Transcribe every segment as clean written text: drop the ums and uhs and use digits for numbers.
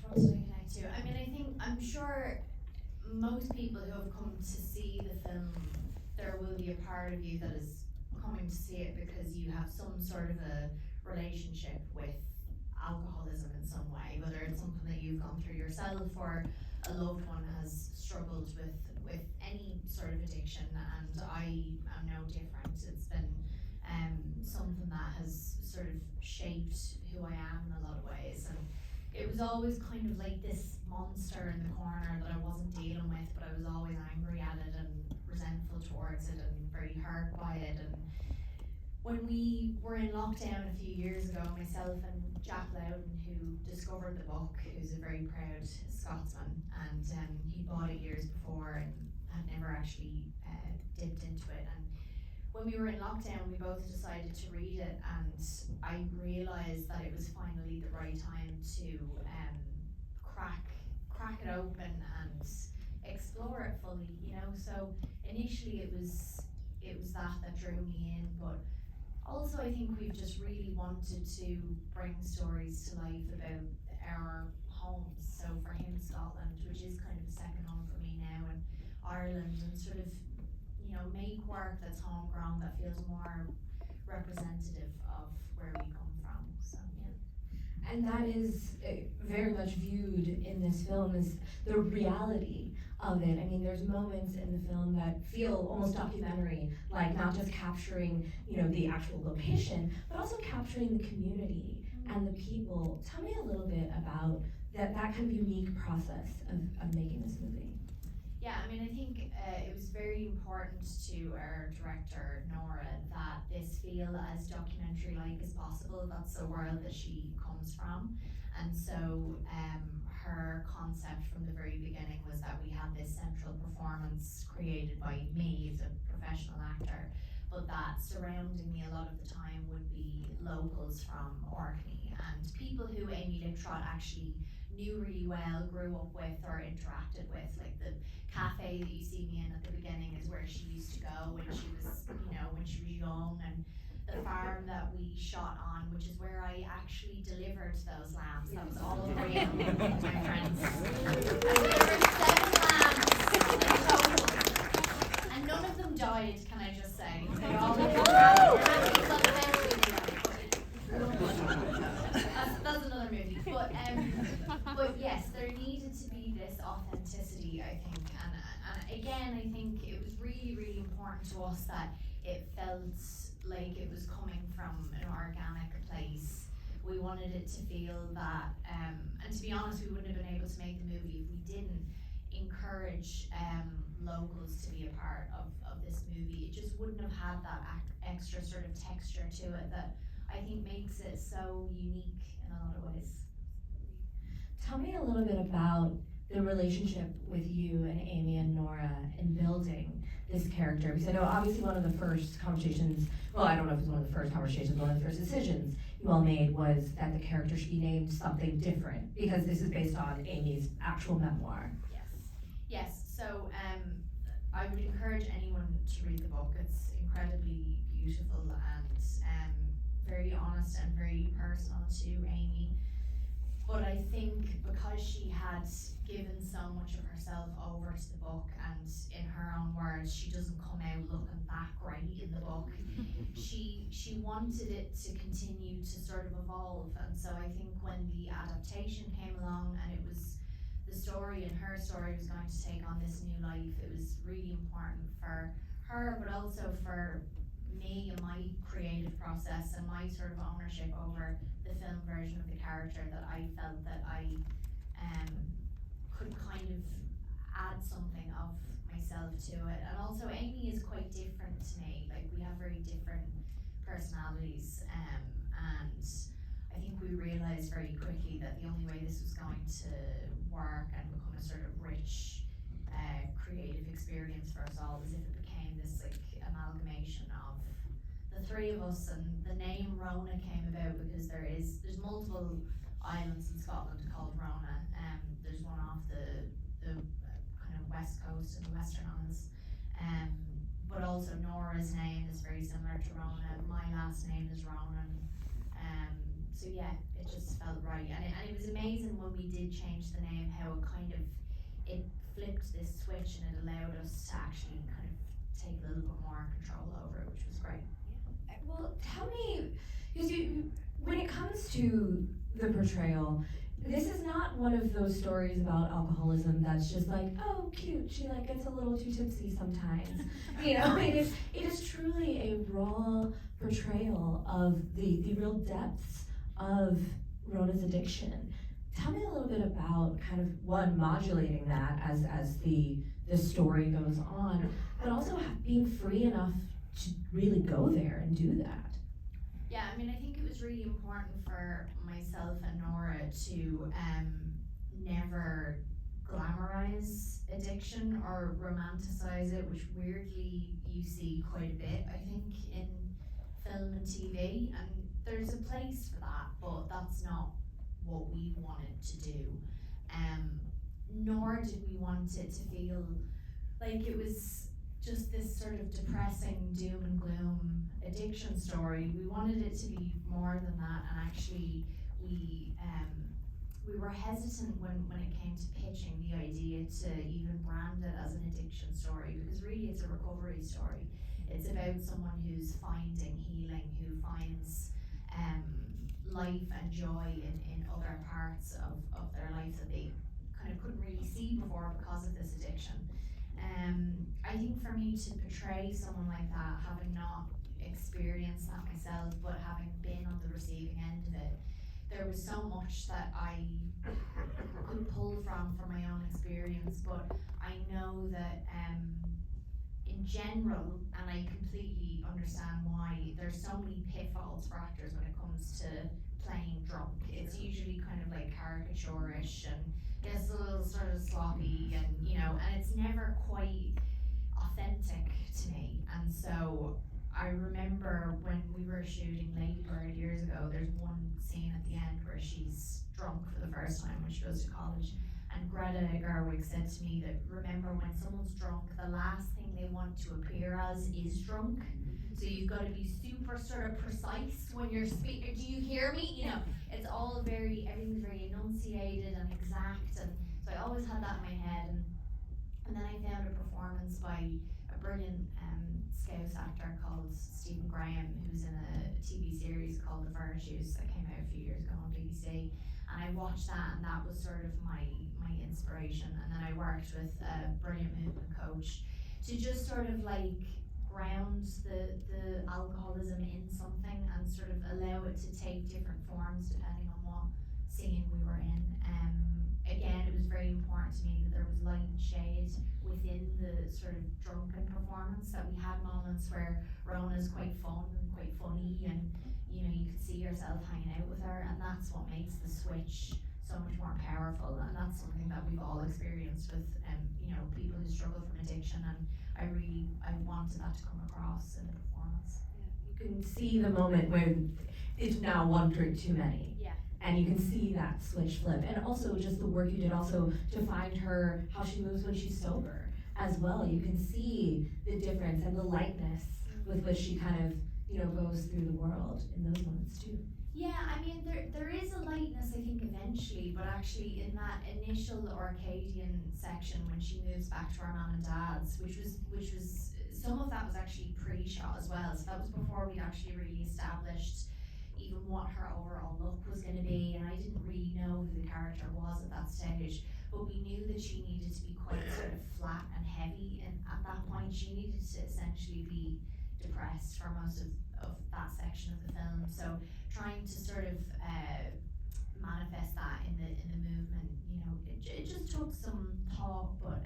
What did I connect to? I mean, I'm sure most people who have come to see the film, there will be a part of you that is coming to see it because you have some sort of a relationship with alcoholism in some way, whether it's something that you've gone through yourself or a loved one has struggled with any sort of addiction, and I am no different. It's been something that has sort of shaped who I am in a lot of ways, and it was always kind of like this monster in the corner that I wasn't dealing with, but I was always angry at it and resentful towards it and very hurt by it. And when we were in lockdown a few years ago, myself and Jack Loudon, who discovered the book, who's a very proud Scotsman, and he bought it years before and had never actually dipped into it. And when we were in lockdown, we both decided to read it, and I realised that it was finally the right time to crack it open and explore it fully, you know. So initially it was that drew me in, but also I think we've just really wanted to bring stories to life about our homes. So for him, Scotland, which is kind of a second home for me now, and Ireland, and sort of, you know, make work that's homegrown that feels more representative of where we come from. So yeah. And that is very much viewed in this film as the reality of it. I mean, there's moments in the film that feel almost documentary, like not just capturing, you know, the actual location, but also capturing the community and the people. Tell me a little bit about that kind of unique process of making this movie. Yeah, I mean, I think it was very important to our director, Nora, that this feel as documentary-like as possible. That's the world that she comes from. And so her concept from the very beginning was that we had this central performance created by me as a professional actor, but that surrounding me a lot of the time would be locals from Orkney and people who Amy Liptrot actually knew really well, grew up with or interacted with. Like the cafe that you see me in at the beginning is where she used to go when she was, you know, when she was young, and the farm that we shot on, which is where I actually delivered those lambs. That was all real, my friends. I delivered 7 lambs in total, and none of them died, can I just say. They all lived happy, well, eventually they died. That's another movie. But yes, there needed to be this authenticity, I think, and again, I think it was really, really important to us that it felt like it was coming from an organic place. We wanted it to feel that, and to be honest, we wouldn't have been able to make the movie if we didn't encourage locals to be a part of this movie. It just wouldn't have had that extra sort of texture to it that I think makes it so unique in a lot of ways. Tell me a little bit about the relationship with you and Amy and Nora in building this character, because I know obviously one of the first conversations, well, I don't know if it was one of the first conversations, one of the first decisions you all made was that the character should be named something different, because this is based on Amy's actual memoir. Yes. So I would encourage anyone to read the book. It's incredibly beautiful and very honest and very personal to Amy. But I think because she had given so much of herself over to the book, and in her own words, she doesn't come out looking that great in the book, she wanted it to continue to sort of evolve. And so I think when the adaptation came along and it was the story, and her story was going to take on this new life, it was really important for her, but also for me and my creative process and my sort of ownership over the film version of the character, that I felt that I could kind of add something of myself to it. And also Amy is quite different to me. Like, we have very different personalities, and I think we realised very quickly that the only way this was going to work and become a sort of rich creative experience for us all was if it became this like amalgamation of the three of us. And the name Rona came about because there's multiple islands in Scotland called Rona. There's one off the kind of west coast and the Western Isles. But also Nora's name is very similar to Rona. My last name is Ronan. So yeah, it just felt right, and it was amazing when we did did change the name, how it kind of, it flipped this switch and it allowed us to actually kind of take a little bit more control over it, which was great. Well, tell me, because when it comes to the portrayal, this is not one of those stories about alcoholism that's just like, oh, cute, she like gets a little too tipsy sometimes. It is truly a raw portrayal of the real depths of Rona's addiction. Tell me a little bit about kind of one, modulating that as the story goes on, but also being free enough to really go there and do that. Yeah, I mean, I think it was really important for myself and Nora to never glamorize addiction or romanticize it, which weirdly you see quite a bit, I think, in film and TV. And there's a place for that, but that's not what we wanted to do. Nor did we want it to feel like it was just this sort of depressing doom and gloom addiction story. We wanted it to be more than that, and actually we were hesitant when it came to pitching the idea to even brand it as an addiction story, because really it's a recovery story. It's about someone who's finding healing, who finds life and joy in other parts of their life that they kind of couldn't really see before because of this addiction. I think for me to portray someone like that, having not experienced that myself, but having been on the receiving end of it, there was so much that I could pull from my own experience. But I know that in general, and I completely understand why, there's so many pitfalls for actors when it comes to playing drunk. It's usually kind of like caricaturish and gets a little sort of sloppy, and and it's never quite authentic to me. And so I remember when we were shooting Lady Bird years ago, there's one scene at the end where she's drunk for the first time when she goes to college, and Greta Gerwig said to me that, remember, when someone's drunk, the last thing they want to appear as is drunk. So you've got to be super sort of precise when you're speaking. Do you hear me? It's all everything's very enunciated and exact, and so I always had that in my head. And then I found a performance by a brilliant Scouse actor called Stephen Graham, who's in a TV series called The Virtues that came out a few years ago on BBC. And I watched that, and that was sort of my inspiration. And then I worked with a brilliant movement coach to just sort of like ground the alcoholism in something and sort of allow it to take different forms depending on what scene we were in. Again, it was very important to me that there was light and shade within the sort of drunken performance, that we had moments where Rona's quite fun and quite funny, and you could see yourself hanging out with her, and that's what makes the switch so much more powerful. And that's something that we've all experienced with people who struggle from addiction, and I wanted that to come across in the performance. You can see the moment when it's now one drink too many. Yeah. And you can see that switch flip. And also just the work you did also to find her, how she moves when she's sober as well. You can see the difference and the lightness with which she kind of, goes through the world in those moments too. Yeah, I mean, there is a lightness, I think, eventually, but actually in that initial Orcadian section when she moves back to our mum and dad's, which was some of that was actually pre-shot as well, so that was before we'd actually really established even what her overall look was going to be, and I didn't really know who the character was at that stage, but we knew that she needed to be quite sort of flat and heavy, and at that point she needed to essentially be depressed for most of that section of the film. So trying to sort of manifest that in the movement, it just took some thought, but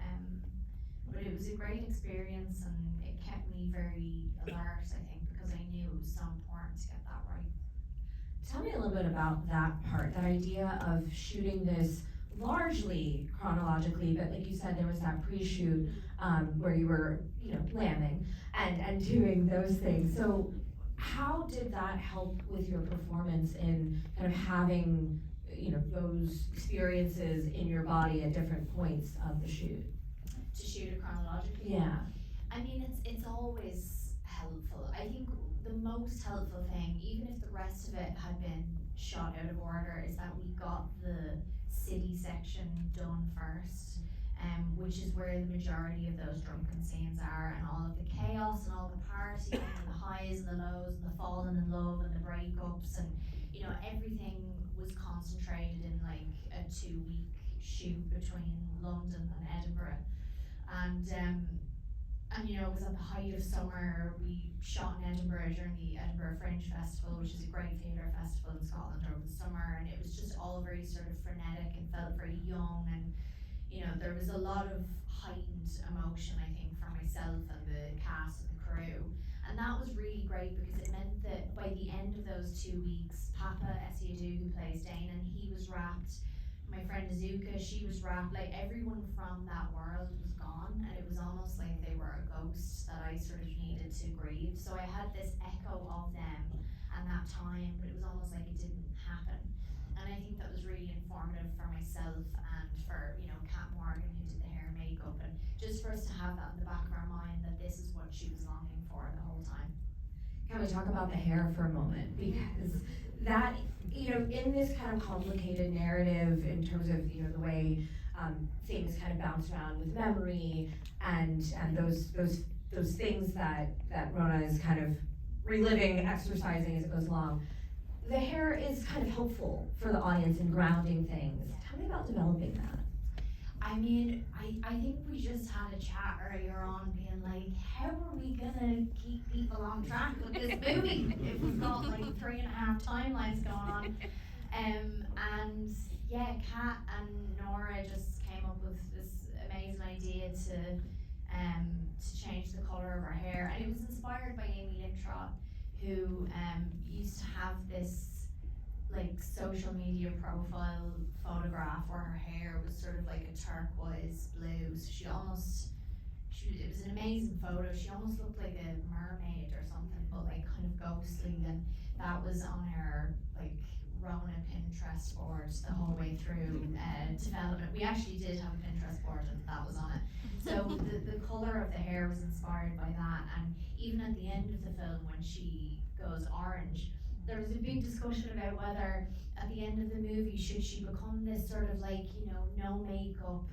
it was a great experience, and it kept me very alert, I think, because I knew it was so important to get that right. Tell me a little bit about that part, that idea of shooting this largely chronologically, but like you said, there was that pre-shoot where you were, landing and doing those things. So how did that help with your performance in kind of having, those experiences in your body at different points of the shoot? To shoot it chronologically? Yeah. I mean, it's always helpful. I think the most helpful thing, even if the rest of it had been shot out of order, is that we got the city section done first, which is where the majority of those drunken scenes are, and all of the chaos and all the partying and the highs and the lows and the falling in love and the breakups, and everything was concentrated in like a 2 week shoot between London and Edinburgh, and it was at the height of summer. We shot in Edinburgh during the Edinburgh Fringe Festival, which is a great theatre festival in Scotland over the summer, and it was just all very sort of frenetic and felt very young, and there was a lot of heightened emotion, I think, for myself and the cast and the crew, and that was really great because it meant that by the end of those 2 weeks, Papa Essiadu, who plays Dane, and he was wrapped. My friend Azuka, she was wrapped. Like, everyone from that world was gone, and it was almost like they were a ghost that I sort of needed to grieve. So I had this echo of them and that time, but it was almost like it didn't happen. And I think that was really informative for myself and for Kat Morgan, who did the hair and makeup, and just for us to have that in the back of our mind that this is what she was longing for the whole time. Can we talk about the hair for a moment? Because that, in this kind of complicated narrative in terms of, the way things kind of bounce around with memory and those things that Rona is kind of reliving, exercising as it goes along, the hair is kind of helpful for the audience in grounding things. Tell me about developing that. I mean, I think we just had a chat earlier on being like, how are we gonna keep people on track with this movie if we've got like 3.5 timelines going on? And yeah, Kat and Nora just came up with this amazing idea to change the colour of her hair, and it was inspired by Amy Lintrot, who used to have this like social media profile photograph where her hair was sort of like a turquoise blue, so it was an amazing photo. She almost looked like a mermaid or something, but like kind of ghostly, and that was on her like Rona Pinterest board the whole way through development. We actually did have a Pinterest board and that was on it. So the colour of the hair was inspired by that, and even at the end of the film when she goes orange, there was a big discussion about whether at the end of the movie should she become this sort of like no makeup,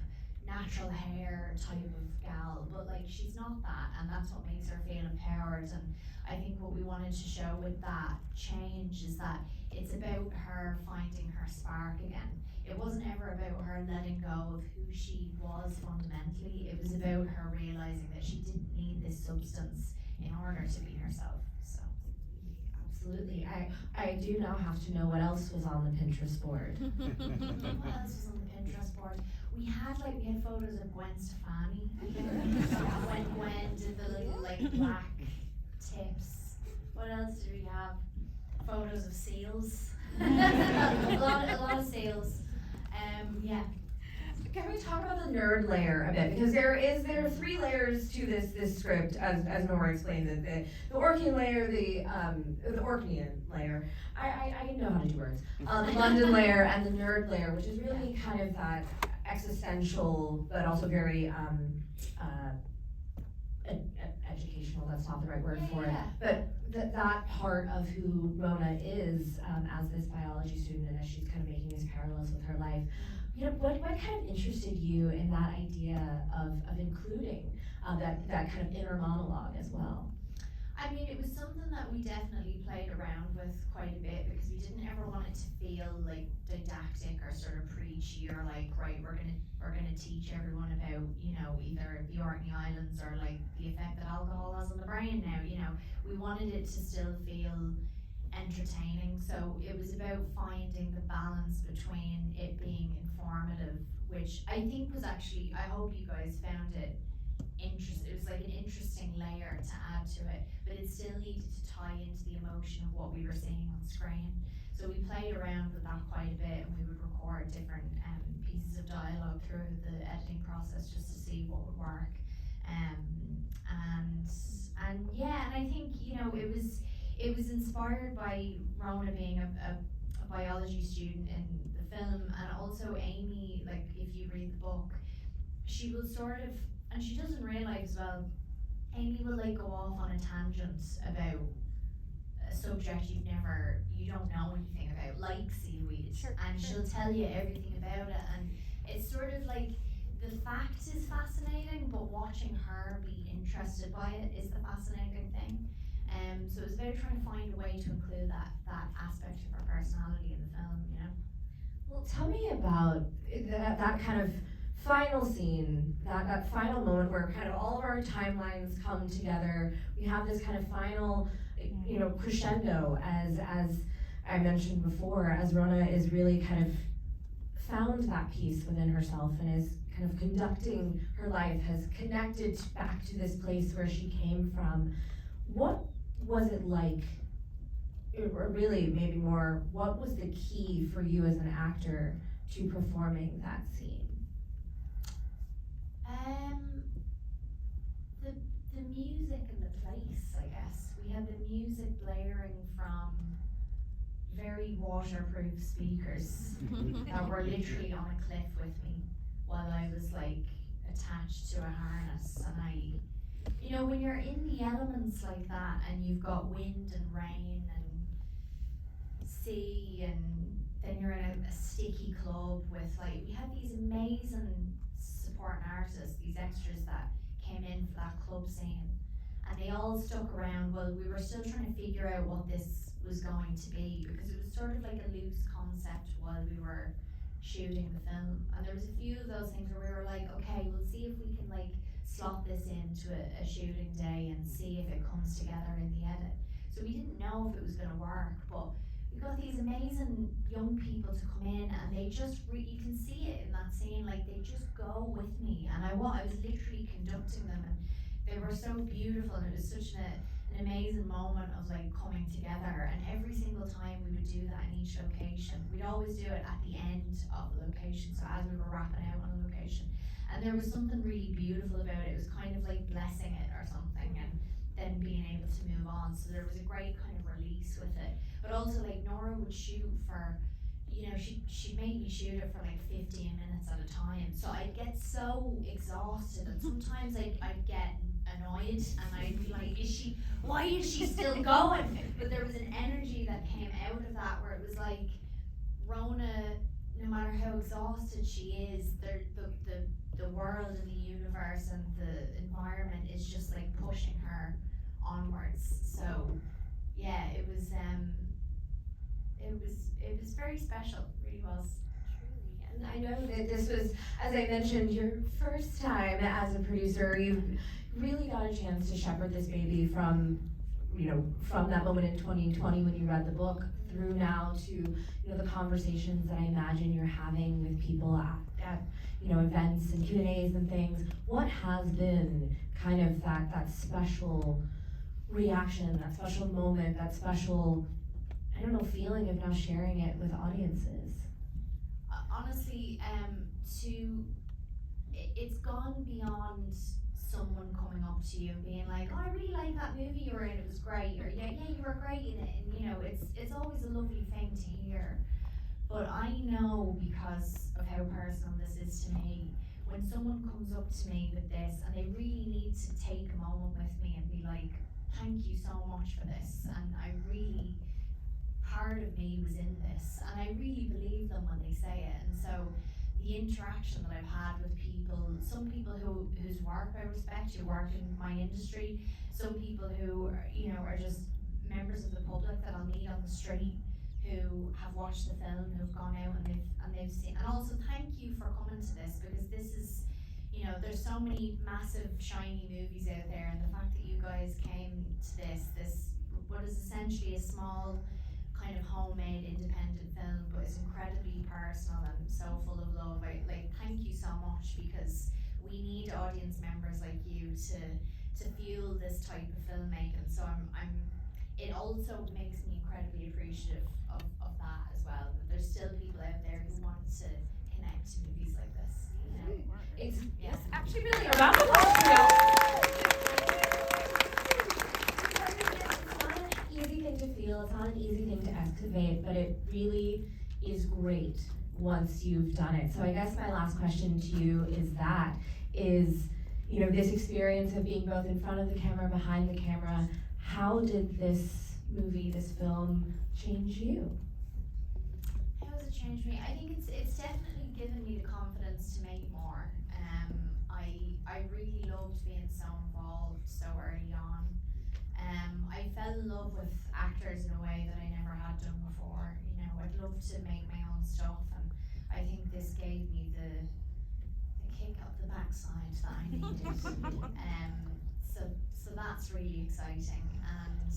natural hair type of gal, but like she's not that, and that's what makes her feel empowered. And I think what we wanted to show with that change is that it's about her finding her spark again. It wasn't ever about her letting go of who she was fundamentally. It was about her realizing that she didn't need this substance in order to be herself. So absolutely. I do now have to know what else was on the Pinterest board. What else was on the Pinterest board? We had photos of Gwen Stefani. When Gwen did the little like black tips. What else did we have? Photos of seals. a lot of seals. Yeah. Can we talk about the nerd layer a bit? Because there are 3 layers to this script, as Nora explained it. The Orkian layer, the Orkneyan layer. I know how to do words. The London layer and the nerd layer, which is really kind of that existential, but also very educational. That's not the right word for it. But that part of who Rona is as this biology student, and as she's kind of making these parallels with her life. What kind of interested you in that idea of including that kind of inner monologue as well? I mean, it was something that we definitely played around with quite a bit because we didn't ever want it to feel like didactic or sort of preachy or like, right, we're gonna teach everyone about either the Orkney Islands or like the effect that alcohol has on the brain now. We wanted it to still feel entertaining, so it was about finding the balance between it being informative, which I think was actually, I hope you guys found it interesting. It was like an interesting layer to add to it, but it still needed to tie into the emotion of what we were seeing on screen. So we played around with that quite a bit, and we would record different pieces of dialogue through the editing process just to see what would work. And yeah, and I think it was inspired by Rona being a biology student in the film, and also Amy, like if you read the book, she will sort of, and she doesn't realise, well, Amy will like go off on a tangent about a subject you don't know anything about, like seaweed, and she'll tell you everything about it, and it's sort of like the fact is fascinating, but watching her be interested by it is the fascinating thing. So it's about trying to find a way to include that aspect of her personality in the film, you know. Well, tell me about that kind of final scene, that final moment where kind of all of our timelines come together. We have this kind of final, crescendo as I mentioned before, as Rona is really kind of found that peace within herself and is kind of conducting her life, has connected back to this place where she came from. What was it like, or really maybe more, what was the key for you as an actor to performing that scene? The music and the place, I guess. We had the music blaring from very waterproof speakers that were literally on a cliff with me while I was like attached to a harness, and when you're in the elements like that and you've got wind and rain and sea, and then you're in a sticky club with we had these amazing supporting artists, these extras that came in for that club scene, and they all stuck around while we were still trying to figure out what this was going to be, because it was sort of like a loose concept while we were shooting the film, and there was a few of those things where we were like, okay, we'll see if we can slot this into a shooting day and see if it comes together in the edit. So we didn't know if it was going to work, but we got these amazing young people to come in, and they just you can see it in that scene, they just go with me, and I was literally conducting them, and they were so beautiful, and it was such an amazing moment of coming together. And every single time we would do that in each location, we'd always do it at the end of the location, so as we were wrapping out on a location, and there was something really beautiful about it. It was kind of like blessing it or something, and then being able to move on. So there was a great kind of release with it. But also Nora would shoot for, she'd make me shoot it for 15 minutes at a time. So I'd get so exhausted, and sometimes I'd get annoyed, and I'd be like, why is she still going? But there was an energy that came out of that where it was Rona, no matter how exhausted she is, the world and the universe and the environment is just pushing her onwards. So yeah, it was very special. It really was. And I know that this was, as I mentioned, your first time as a producer. You've really got a chance to shepherd this baby from that moment in 2020 when you read the book through now to the conversations that I imagine you're having with people at events and Q&As and things. What has been kind of that special reaction, that special moment, that special, feeling of now sharing it with audiences? Honestly, it's gone beyond someone coming up to you and being like, oh, I really like that movie you were in, it was great, or yeah, you were great in it, and it's always a lovely thing to hear. But I know, because of how personal this is to me, when someone comes up to me with this and they really need to take a moment with me and be like, thank you so much for this, and part of me was in this, and I really believe them when they say it. And so the interaction that I've had with people, some people whose work I respect, who work in my industry, some people who are just members of the public that I'll meet on the street, who have watched the film, who've gone out and they've seen. And also thank you for coming to this, because this is, there's so many massive shiny movies out there, and the fact that you guys came to this what is essentially a small kind of homemade independent film, but it's incredibly personal and so full of love. Thank you so much, because we need audience members like you to fuel this type of filmmaking. So it also makes me incredibly appreciative of that as well, that there's still people out there who want to connect to movies like this. It's yeah. actually really a round of applause for y'all. It's not an easy thing to excavate, but it really is great once you've done it. So I guess my last question to you is this experience of being both in front of the camera, behind the camera, how did this movie, this film, change you? How has it changed me? I think it's definitely given me the confidence to make more. I really loved being so involved so early on. I fell in love with actors in a way that I never had done before. You know, I'd love to make my own stuff, and I think this gave me the kick up the backside that I needed. So that's really exciting. And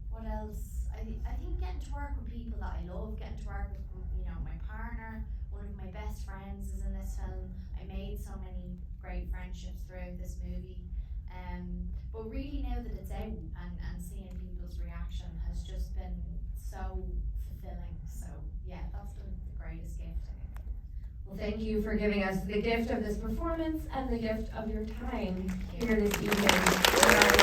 what else? I think getting to work with people that I love, getting to work with, you know, my partner. One of my best friends is in this film. I made so many great friendships throughout this movie. But really now that it's out and seeing people's reaction has just been so fulfilling. So yeah, that's been the greatest gift, I think. Well, thank you for giving us the gift of this performance and the gift of your time here this evening.